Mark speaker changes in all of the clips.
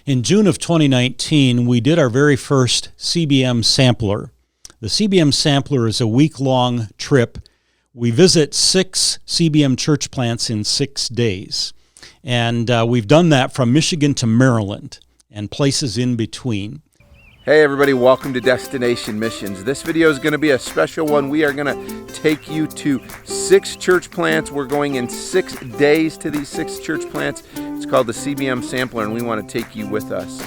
Speaker 1: In June of 2019, we did our very first CBM Sampler. The CBM Sampler is a week-long trip. We visit 6 CBM church plants in 6 days. And we've done that from Michigan to Maryland and places in between.
Speaker 2: Hey everybody, welcome to Destination Missions. This video is going to be a special one. We are going to take you to 6 church plants. We're going in 6 days to these 6 church plants. It's called the CBM Sampler, and we want to take you with us.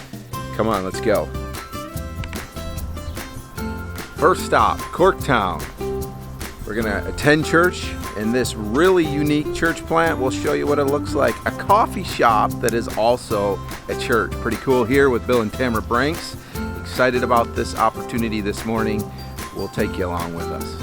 Speaker 2: Come on, let's go. First stop, Corktown. We're going to attend church in this really unique church plant. We'll show you what it looks like. A coffee shop that is also a church. Pretty cool here with Bill and Tamara Branks. Excited about this opportunity this morning. We'll take you along with us.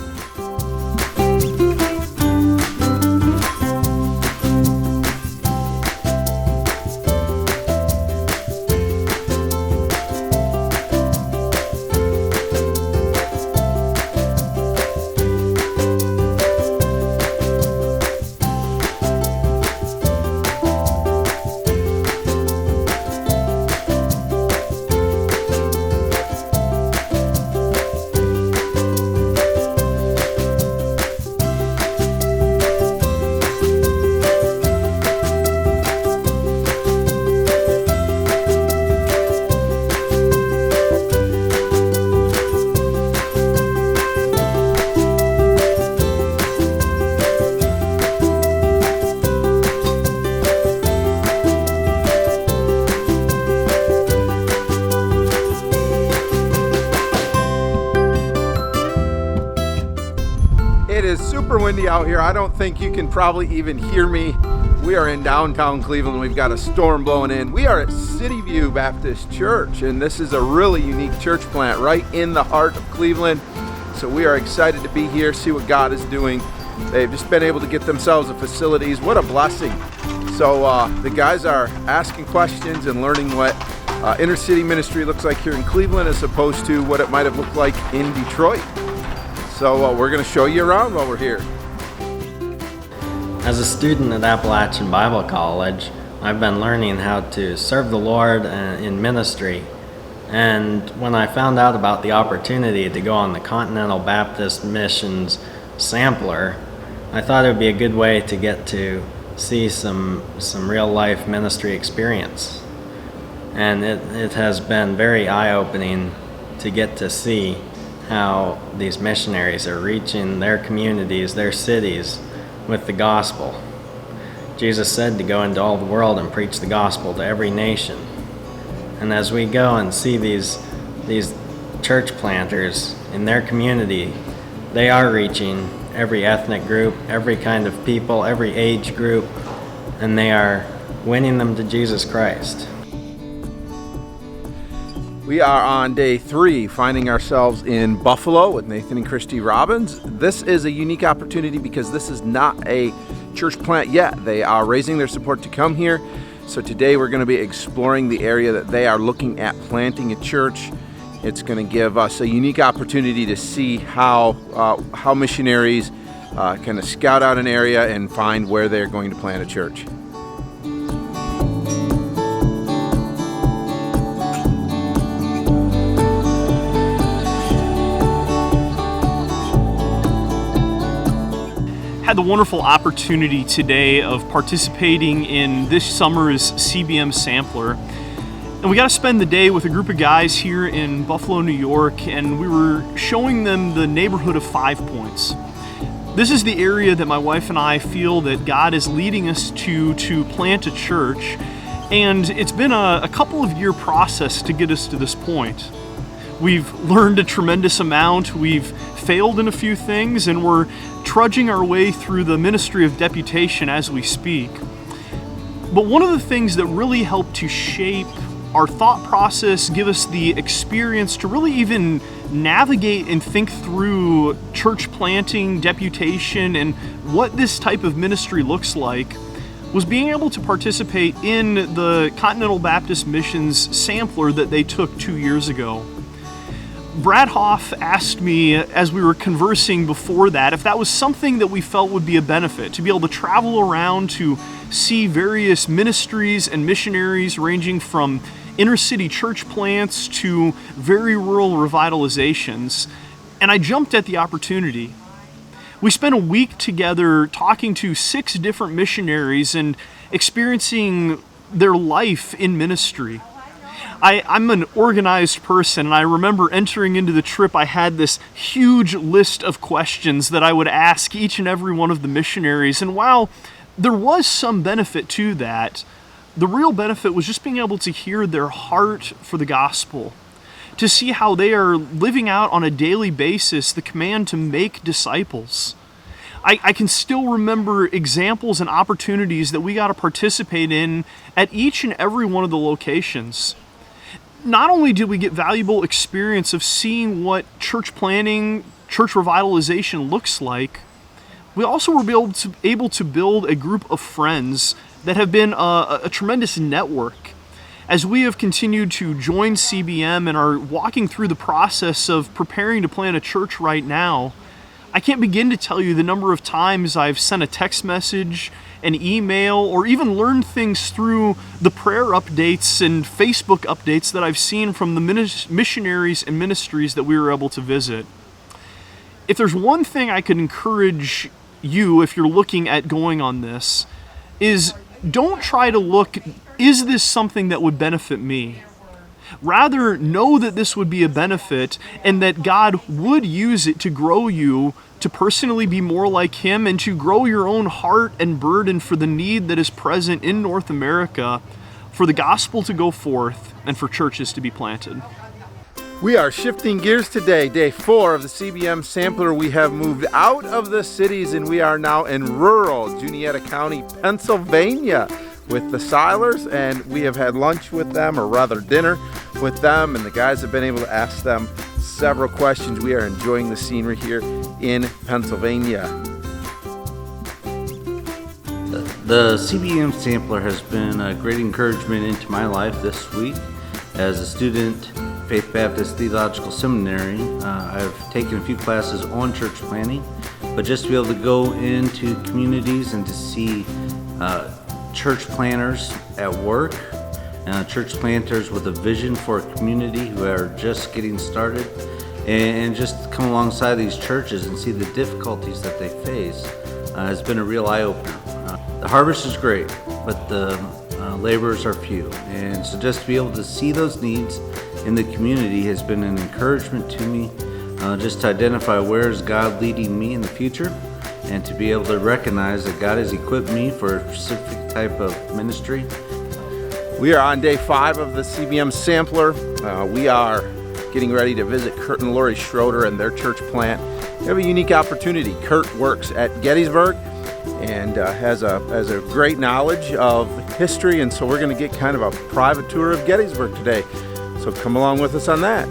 Speaker 2: It is super windy out here. I don't think you can probably even hear me. We are in downtown Cleveland. We've got a storm blowing in. We are at City View Baptist Church, and this is a really unique church plant right in the heart of Cleveland. So we are excited to be here, see what God is doing. They've just been able to get themselves a facilities. What a blessing. So the guys are asking questions and learning what inner city ministry looks like here in Cleveland as opposed to what it might have looked like in Detroit. So we're going to show you around while we're here.
Speaker 3: As a student at Appalachian Bible College, I've been learning how to serve the Lord in ministry. And when I found out about the opportunity to go on the Continental Baptist Missions Sampler, I thought it would be a good way to get to see some real life ministry experience. And it has been very eye-opening to get to see how these missionaries are reaching their communities, their cities, with the gospel. Jesus said to go into all the world and preach the gospel to every nation. And as we go and see these church planters in their community, they are reaching every ethnic group, every kind of people, every age group, and they are winning them to Jesus Christ.
Speaker 2: We are on day 3, finding ourselves in Buffalo with Nathan and Christy Robbins. This is a unique opportunity because this is not a church plant yet. They are raising their support to come here. So today we're going to be exploring the area that they are looking at planting a church. It's going to give us a unique opportunity to see how missionaries kind of scout out an area and find where they're going to plant a church.
Speaker 4: Had the wonderful opportunity today of participating in this summer's CBM Sampler. And we got to spend the day with a group of guys here in Buffalo, New York, and we were showing them the neighborhood of 5 Points. This is the area that my wife and I feel that God is leading us to plant a church. And it's been a couple of year process to get us to this point. We've learned a tremendous amount, we've failed in a few things, and we're trudging our way through the ministry of deputation as we speak. But one of the things that really helped to shape our thought process, give us the experience to really even navigate and think through church planting, deputation, and what this type of ministry looks like, was being able to participate in the Continental Baptist Missions Sampler that they took 2 years ago. Brad Hoff asked me as we were conversing before that if that was something that we felt would be a benefit, to be able to travel around to see various ministries and missionaries ranging from inner city church plants to very rural revitalizations, and I jumped at the opportunity. We spent a week together talking to 6 different missionaries and experiencing their life in ministry. I'm an organized person, and I remember entering into the trip, I had this huge list of questions that I would ask each and every one of the missionaries. And while there was some benefit to that, the real benefit was just being able to hear their heart for the gospel, to see how they are living out on a daily basis the command to make disciples. I can still remember examples and opportunities that we got to participate in at each and every one of the locations. Not only did we get valuable experience of seeing what church planting, church revitalization looks like, we also were able to build a group of friends that have been a tremendous network. As we have continued to join CBM and are walking through the process of preparing to plant a church right now, I can't begin to tell you the number of times I've sent a text message, an email, or even learned things through the prayer updates and Facebook updates that I've seen from the missionaries and ministries that we were able to visit. If there's one thing I could encourage you, if you're looking at going on this, is don't try to look, is this something that would benefit me? Rather, know that this would be a benefit and that God would use it to grow you to personally be more like Him and to grow your own heart and burden for the need that is present in North America for the gospel to go forth and for churches to be planted.
Speaker 2: We are shifting gears today, day 4 of the CBM Sampler. We have moved out of the cities and we are now in rural Juniata County, Pennsylvania, with the Silers, and we have had lunch with them, or rather dinner with them, and the guys have been able to ask them several questions. We are enjoying the scenery here in Pennsylvania.
Speaker 5: The CBM Sampler has been a great encouragement into my life this week. As a student, Faith Baptist Theological Seminary, I've taken a few classes on church planting, but just to be able to go into communities and to see church planters at work, church planters with a vision for a community who are just getting started, and just come alongside these churches and see the difficulties that they face has been a real eye-opener. The harvest is great, but the laborers are few, and so just to be able to see those needs in the community has been an encouragement to me, just to identify where is God leading me in the future, and to be able to recognize that God has equipped me for a specific type of ministry.
Speaker 2: We are on day 5 of the CBM Sampler. We are getting ready to visit Kurt and Lori Schroeder and their church plant. We have a unique opportunity. Kurt works at Gettysburg and has a great knowledge of history, and so we're going to get kind of a private tour of Gettysburg today. So come along with us on that.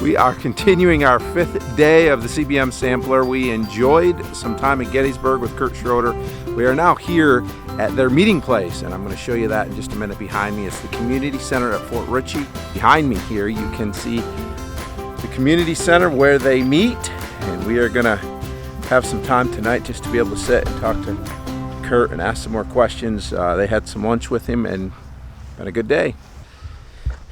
Speaker 2: We are continuing our 5th day of the CBM Sampler. We enjoyed some time at Gettysburg with Kurt Schroeder. We are now here at their meeting place, and I'm going to show you that in just a minute. Behind me is the community center at Fort Ritchie. Behind me here you can see the community center where they meet, and we are going to have some time tonight just to be able to sit and talk to Kurt and ask some more questions. They had some lunch with him and had a good day.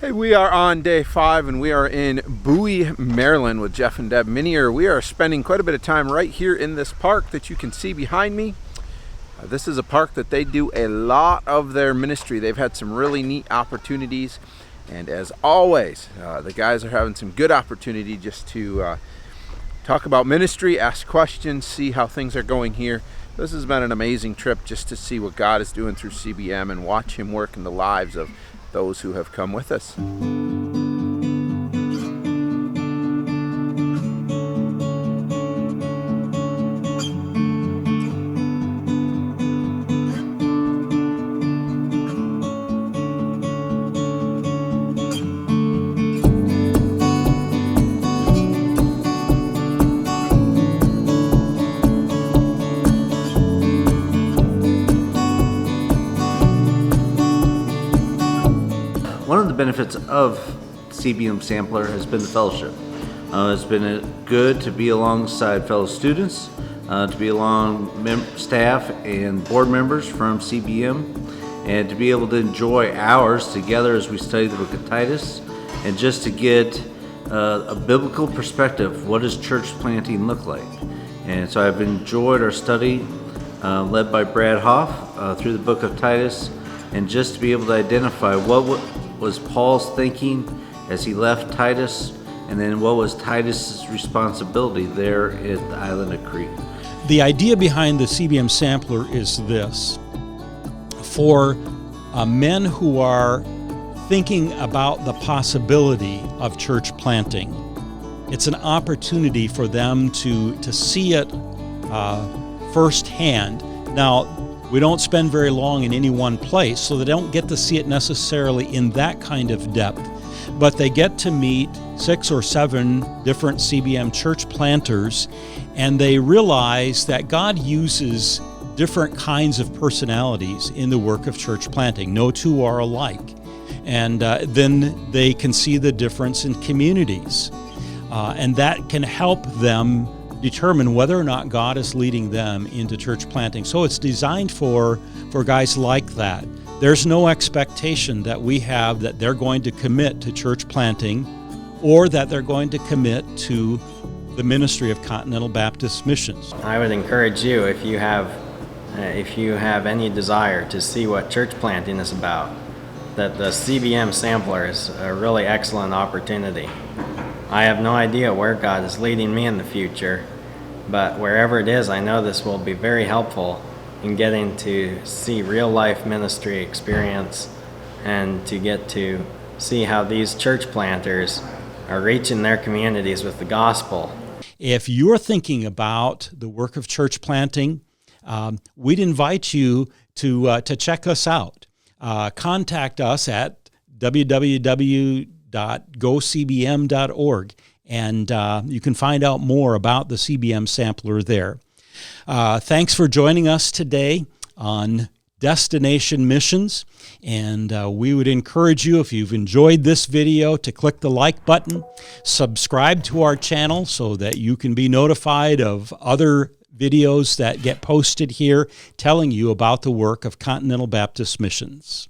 Speaker 2: Hey, we are on day 5 and we are in Bowie, Maryland with Jeff and Deb Minier. We are spending quite a bit of time right here in this park that you can see behind me. This is a park that they do a lot of their ministry. They've had some really neat opportunities, and as always, the guys are having some good opportunity just to talk about ministry, ask questions, see how things are going here. This has been an amazing trip just to see what God is doing through CBM and watch Him work in the lives of those who have come with us.
Speaker 5: one of the benefits of CBM Sampler has been the fellowship. It's been good to be alongside fellow students, to be along staff and board members from CBM, and to be able to enjoy hours together as we study the book of Titus, and just to get a biblical perspective. What does church planting look like? And so I've enjoyed our study led by Brad Hoff through the book of Titus, and just to be able to identify what was Paul's thinking as he left Titus, and then what was Titus's responsibility there at the island of Crete.
Speaker 1: The idea behind the CBM Sampler is this. For men who are thinking about the possibility of church planting, it's an opportunity for them to see it firsthand. Now, we don't spend very long in any one place, so they don't get to see it necessarily in that kind of depth, but they get to meet 6 or 7 different CBM church planters, and they realize that God uses different kinds of personalities in the work of church planting. No two are alike. And then they can see the difference in communities. And that can help them determine whether or not God is leading them into church planting. So it's designed for guys like that. There's no expectation that we have that they're going to commit to church planting or that they're going to commit to the ministry of Continental Baptist Missions.
Speaker 3: I would encourage you, if you have any desire to see what church planting is about, that the CBM Sampler is a really excellent opportunity. I have no idea where God is leading me in the future, but wherever it is, I know this will be very helpful in getting to see real life ministry experience and to get to see how these church planters are reaching their communities with the gospel.
Speaker 1: If you're thinking about the work of church planting, we'd invite you to check us out. Contact us at www.gocbm.org, and you can find out more about the CBM Sampler there. Thanks for joining us today on Destination Missions, and we would encourage you, if you've enjoyed this video, to click the like button, subscribe to our channel so that you can be notified of other videos that get posted here telling you about the work of Continental Baptist Missions.